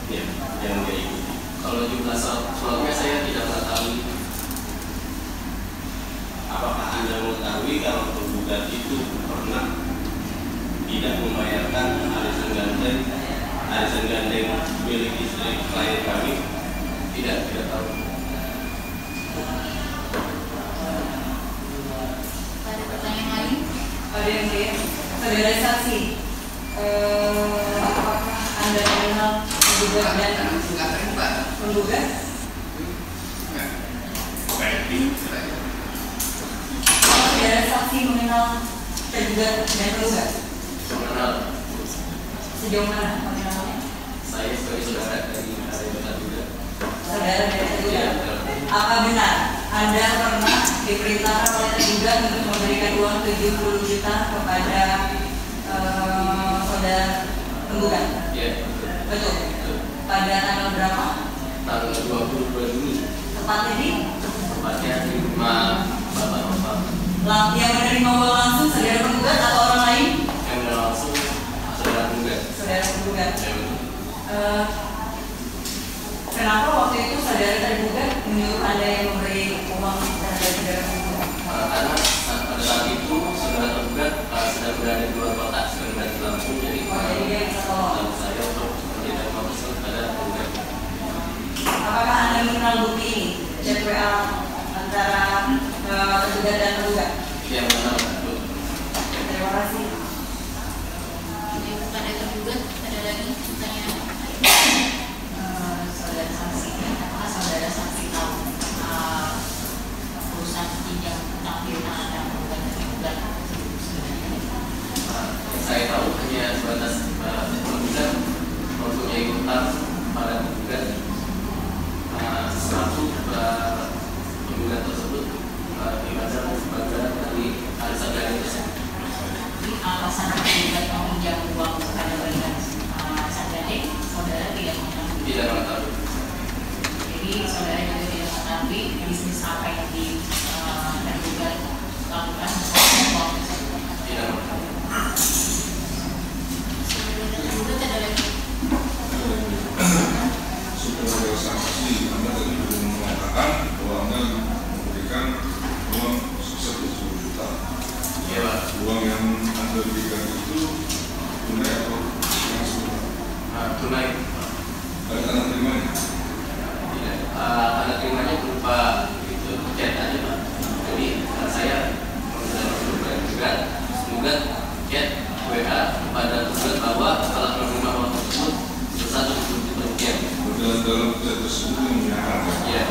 Ya, yang dia ikuti. Kalau jumlah slotnya saya tidak mengetahui. Apakah Anda mengetahui kalau penggugat itu pernah tidak membayarkan arisan gandeng milik istri klien kami? Tidak tahu. Ada pertanyaan lain? Ada yang lain? Saudara saksi, apakah Anda mengenal penggugat dan penggugat? Saudara saksi mengenal tergugat dan penggugat? Mengenal. Sejauh mana pengenalannya? Saya sebagai saudara dari tergugat juga. Saudara dari tergugat. Apa benar Anda pernah diperintahkan oleh tergugat untuk memberikan uang 70 juta kepada saudara penggugat? Iya. Betul. Pada tanggal berapa? Tanggal 22 Juli. Tepatnya di? Tepatnya di rumah bapak-bapak. Yang menerima uang langsung saudara penggugat atau orang lain? Yang menerima langsung saudara penggugat. Saudara penggugat. Ya, betul. Kenapa waktu itu saudara tergugat menyuruh Anda yang memberi uang terhadap saudara penggugat? Karena pada saat itu saudara tergugat sedang berada di luar kota, sedang berada di Lampung, jadi dia bisa tolong saya untuk memberikan uang tersebut pada penggugat. Apakah Anda mengenal bukti ini? Chat WA antara tergugat dan penggugat? Yang mengenal. Terima kasih. Kepada tergugat, ada lagi pertanyaan? Saudara saksi, apakah saudara saksi tahu perusahaan pinjam utang piutang Anda menggugat tergugat sebenarnya? Saya tahu hanya sebatas penggugat mempunyai utang pada penggugat, termasuk penggugat tersebut dibaca sebagai dari arisan gandeng tersebut. Alasan penggugat meminjam uang kepada balikan arisan gandeng, saudara tidak mengetahui? Tidak mengetahui. Jadi saudara juga tidak mengetahui bisnis apa yang tergugat lakukan bersama uang tersebut? Tidak mengetahui. Tergugat ada lagi? Saudara saksi, Anda tadi belum mengatakan bahwa Anda memberikan uang 10 juta. Iya, Pak. Uang yang Anda berikan itu tunai atau langsung? Tunai. Ada tanda terimanya? Tidak. Tanda terimanya berupa itu chat aja, Pak. Jadi saya menggugat chat WA kepada penggugat bahwa telah menerima uang tersebut sebesar 70 juta rupiah. Dalam chat tersebut yang menyatakan. Iya.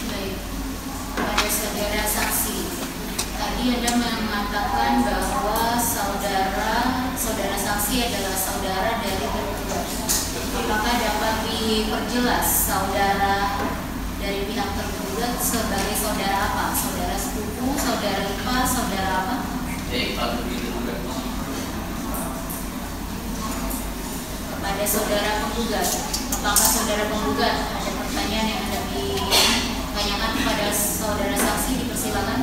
Baik. Pada saudara saksi, tadi Anda mengatakan bahwa saudara saksi adalah saudara dari tergugat. Apakah dapat diperjelas saudara dari pihak tergugat sebagai saudara apa? Saudara sepupu, saudara ipar, saudara apa? Ipar tergugat. Pada saudara penggugat, Apakah saudara penggugat ada pertanyaan yang hendak ditanyakan kepada saudara saksi? Dipersilakan.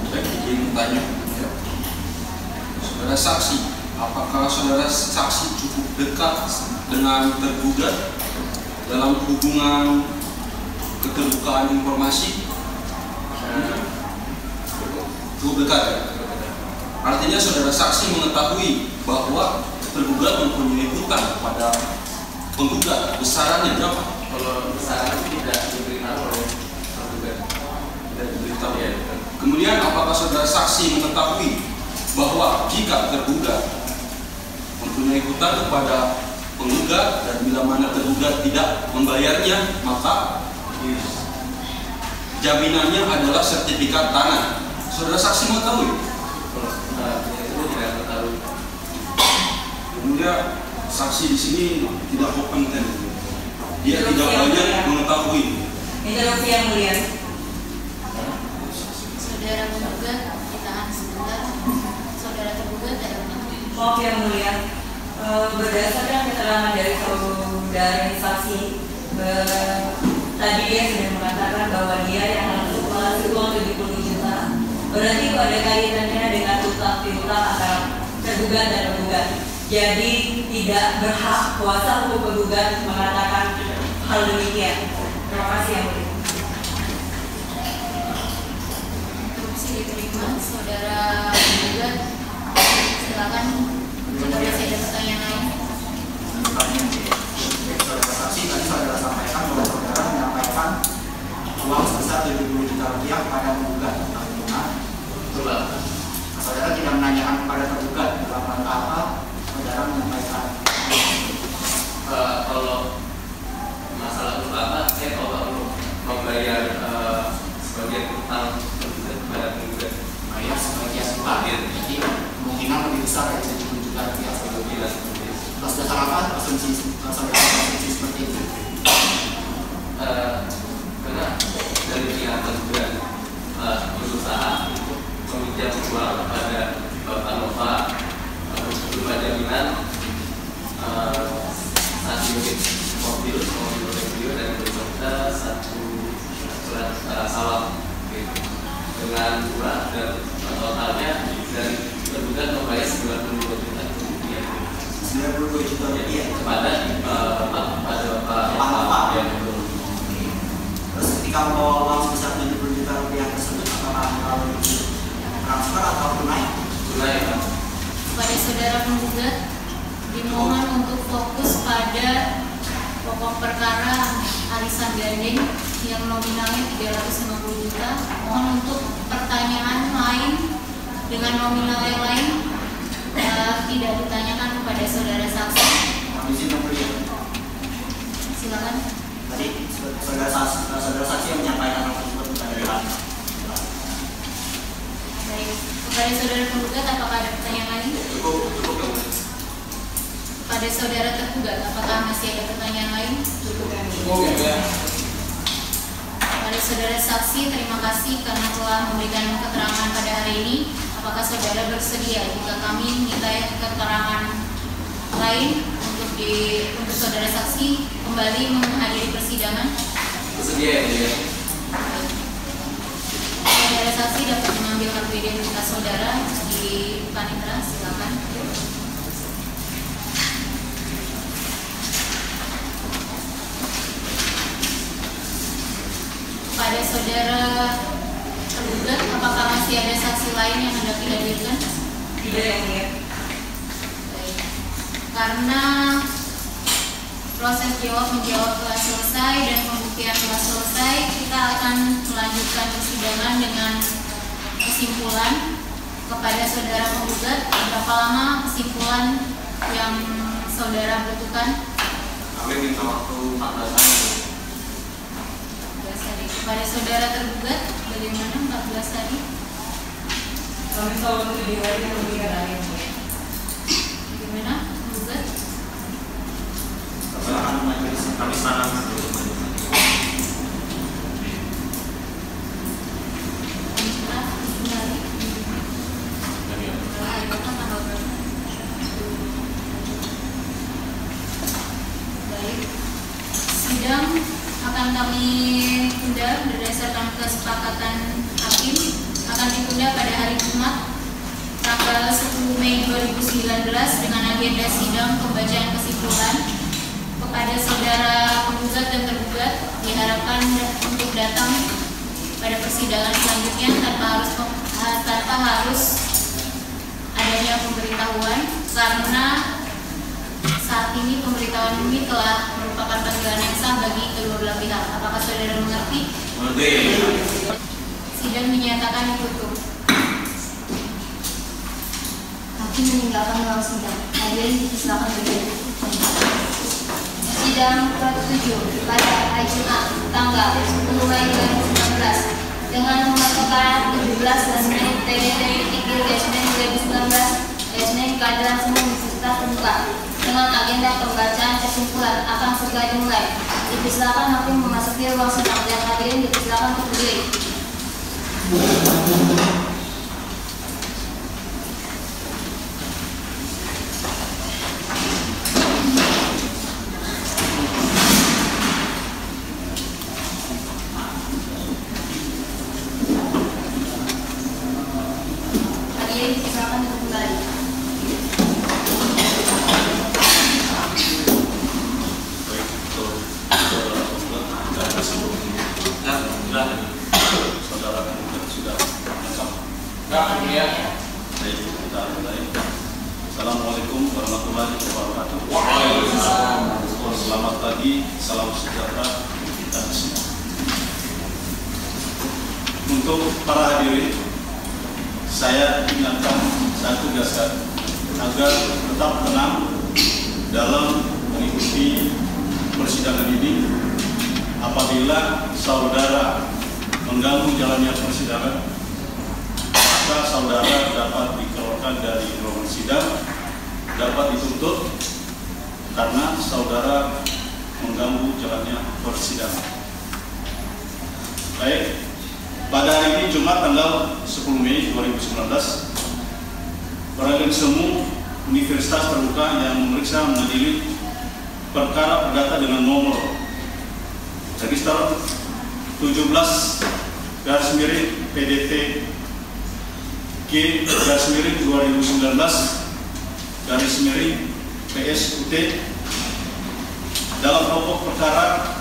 Baik, izin bertanya. Saudara saksi, apakah saudara saksi cukup dekat dengan tergugat dalam hubungan keterbukaan informasi? Cukup dekat ya? Artinya saudara saksi mengetahui bahwa tergugat mempunyai hutang pada penggugat, besarannya berapa? Kalau besaran tidak diberitahu oleh tergugat, Tidak diberitahu ya. Kemudian apakah saudara saksi mengetahui bahwa jika tergugat mempunyai hutang kepada penggugat dan bila mana tergugat tidak membayarnya, maka jaminannya adalah sertifikat tanah. Saudara saksi mengetahui? itu tidak mengetahui. Kemudian saksi di sini tidak kompeten, dia tidak banyak mengetahui. Interupsi yang mulia. Saudara penggugat ditahan sebentar. Saudara tergugat ada pertanyaan. Maaf yang mulia, berdasarkan keterangan dari saudara saksi, tadi dia sudah mengatakan bahwa dia yang langsung mengasih uang 70 juta. Berarti itu ada kaitannya dengan utang piutang antara tergugat dan penggugat. Jadi tidak berhak kuasa hukum penggugat mengatakan hal demikian. Terima kasih yang mulia. Interupsi diterima. Saudara penggugat, silakan. Jika masih ada pertanyaan lain. Saudara saksi, tadi saudara sampaikan bahwa saudara menyampaikan uang sebesar 70 juta rupiah kepada penggugat. Betul. Saudara tidak menanyakan kepada tergugat dalam rangka apa saudara menyampaikan. Kalau masalah utama, saya kalau untuk membayar sebagian utang kepada penggugat, Bayar sebagian utang, jadi kemungkinan lebih besar dari 70 juta rupiah. Atas dasar apa asumsi saudara asumsi seperti itu? karena dari pihak tergugat berusaha untuk meminjam uang kepada Bapak Nova berupa jaminan satu unit mobil review dan beserta satu surat sawah gitu. Dengan uang dan totalnya dari tergugat membayar 92 juta rupiah. 92 juta rupiah kepada Bapak yang betul. Terus ketika membawa uang sebesar 70 juta rupiah tersebut, apakah melalui transfer atau tunai? Tunai, Pak. Kepada saudara penggugat, dimohon untuk fokus pada pokok perkara arisan gandeng yang nominalnya 350 juta. Mohon untuk pertanyaan lain dengan nominal yang lain tidak ditanyakan kepada saudara saksi. Silakan. Tadi saudara saksi yang menyampaikan hal tersebut kepada dewan. Baik. Kepada saudara penggugat, apakah ada pertanyaan lain? Cukup. Pada saudara tergugat, apakah masih ada pertanyaan lain? Cukup ya. Pada saudara saksi, terima kasih karena telah memberikan keterangan pada hari ini. Apakah saudara bersedia jika kami minta keterangan lain untuk saudara saksi kembali menghadiri persidangan? Bersedia ya. Saudara saksi dapat mengambil kartu identitas saudara di panitera, silakan. Pada saudara tergugat, apakah masih ada saksi lain yang hendak dihadirkan? Tidak yang mulia. Baik. Karena proses jawab menjawab telah selesai dan pembuktian telah selesai, kita akan melanjutkan persidangan dengan kesimpulan. Kepada saudara penggugat, berapa lama kesimpulan yang saudara butuhkan? Kami minta waktu 14 hari. Kepada saudara tergugat, bagaimana 14 hari? Kami selalu lebih hari yang lebih hari. Bagaimana penggugat? Kami sangat Baik. kami tunda berdasarkan kesepakatan hakim akan ditunda pada hari Jumat tanggal 10 Mei 2019 dengan agenda sidang pembacaan kesimpulan. Kepada saudara penggugat dan tergugat diharapkan untuk datang pada persidangan selanjutnya tanpa harus adanya pemberitahuan, karena saat ini pemberitahuan ini telah merupakan panggilan yang sah bagi kedua belah pihak. Apakah saudara mengerti? Mengerti. Sidang dinyatakan ditutup. Hakim meninggalkan ruang sidang. Hadirin silakan berdiri. Sidang ke-7 pada hari Jumat tanggal 10 Mei 2019 dengan nomor perkara 17/TDT-2019 keadilan semua Universitas Terbuka dengan agenda pembacaan kesimpulan akan segera dimulai. Dipersilakan hakim memasuki ruang sidang dan hadirin dipersilakan untuk berdiri. Assalamualaikum warahmatullahi wabarakatuh. Waalaikumsalam. Selamat pagi, salam sejahtera kita semua. Untuk para hadirin, saya ingatkan, saya tugaskan agar tetap tenang dalam mengikuti persidangan ini. Apabila saudara mengganggu jalannya persidangan, maka saudara dapat dikeluarkan dari ruangan sidang, dapat dituntut karena saudara mengganggu jalannya persidangan. Baik, pada hari ini Jumat tanggal 10 Mei 2019, peradilan semu Universitas Terbuka yang memeriksa mengadili perkara perdata dengan nomor register 17/PDT G/2019/PSUT dalam pokok perkara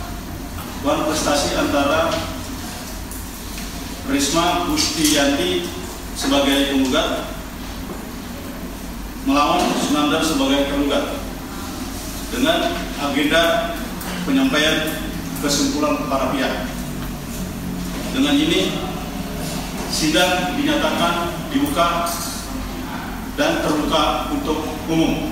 Wan prestasi antara Risma Gustiyanti sebagai penggugat melawan Sunandar sebagai tergugat dengan agenda penyampaian kesimpulan para pihak. Dengan ini sidang dinyatakan dibuka dan terbuka untuk umum.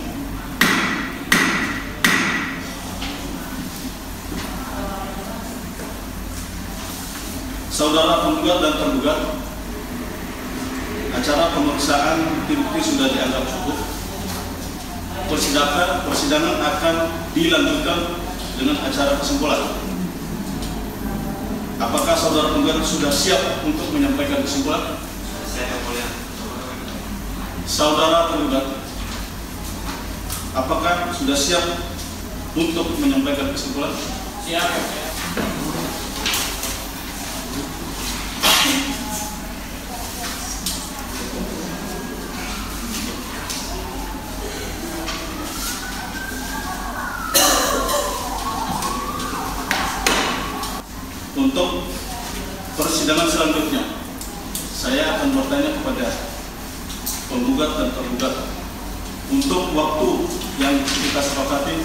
Saudara penggugat dan tergugat, acara pemeriksaan bukti sudah dianggap cukup. Persidangan akan dilanjutkan dengan acara kesimpulan. Apakah saudara penggugat sudah siap untuk menyampaikan kesimpulan? Saya boleh. Saudara penggugat, apakah sudah siap untuk menyampaikan kesimpulan? Siap. Untuk persidangan selanjutnya, saya akan bertanya kepada penggugat dan tergugat untuk waktu yang kita sepakati.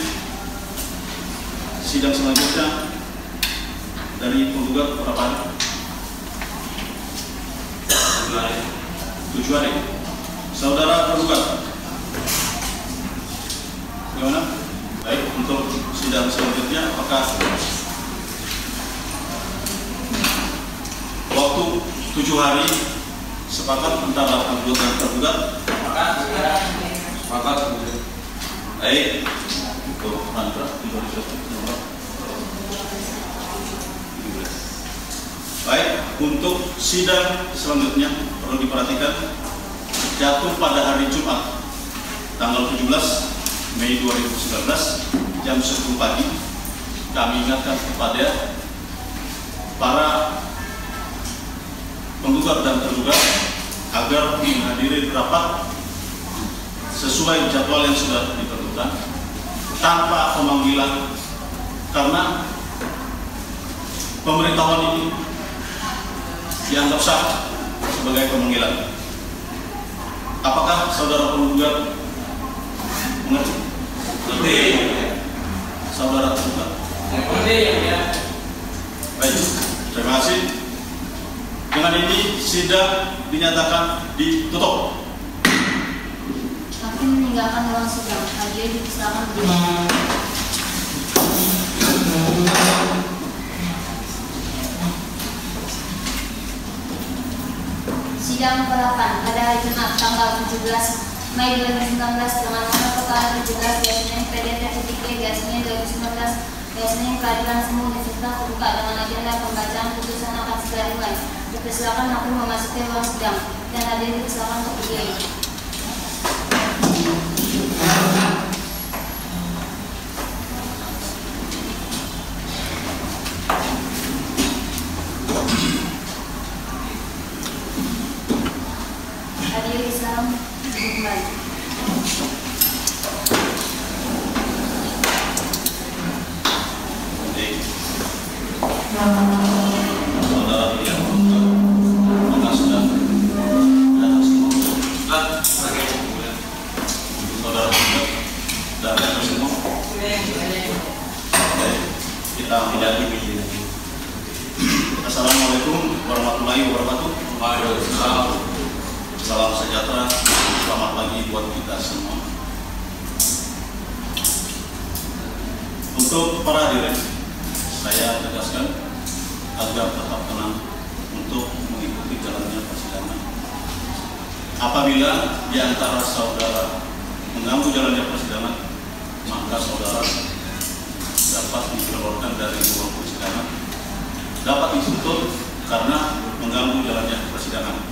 Sidang selanjutnya dari penggugat berapa hari? 7 hari. Saudara tergugat, bagaimana? Baik, untuk sidang selanjutnya apakah waktu 7 hari sepakat antara penggugat dan tergugat? Sepakat. Baik, untuk mantra baik, untuk sidang selanjutnya perlu diperhatikan jatuh pada hari Jumat tanggal 17 Mei 2019 jam 10 pagi. Kami ingatkan kepada para penggugat dan tergugat agar menghadiri rapat sesuai jadwal yang sudah ditentukan tanpa pemanggilan, karena pemberitahuan ini dianggap sah sebagai pemanggilan. Apakah saudara penggugat mengerti? Mengerti. Saudara tergugat? Mengerti ya. Baik, terima kasih. Dengan ini sidang dinyatakan ditutup. Hakim meninggalkan ruang sidang. Hadirin dipersilakan berdiri. Sidang ke-8 pada hari Jumat tanggal 17 Mei 2019 dengan nomor perkara 17/PDT/2019/Peradilan Semu Universitas terbuka dengan agenda pembacaan putusan akan segera dimulai. Dipersilakan hakim memasuki ruang sidang dan hadirin dipersilakan untuk berdiri. Hadirin dipersilakan kembali. Saudara yang apakah sudah datang semua? Saudara sudah datang semua? Kita menjadi Assalamualaikum warahmatullahi wabarakatuh. Waalaikumsalam. Salam sejahtera, selamat pagi buat kita semua. Untuk para hadirin, saya tegaskan agar tetap tenang untuk mengikuti jalannya persidangan. Apabila di antara saudara mengganggu jalannya persidangan, maka saudara dapat dikeluarkan dari ruang persidangan, dapat dituntut karena mengganggu jalannya persidangan.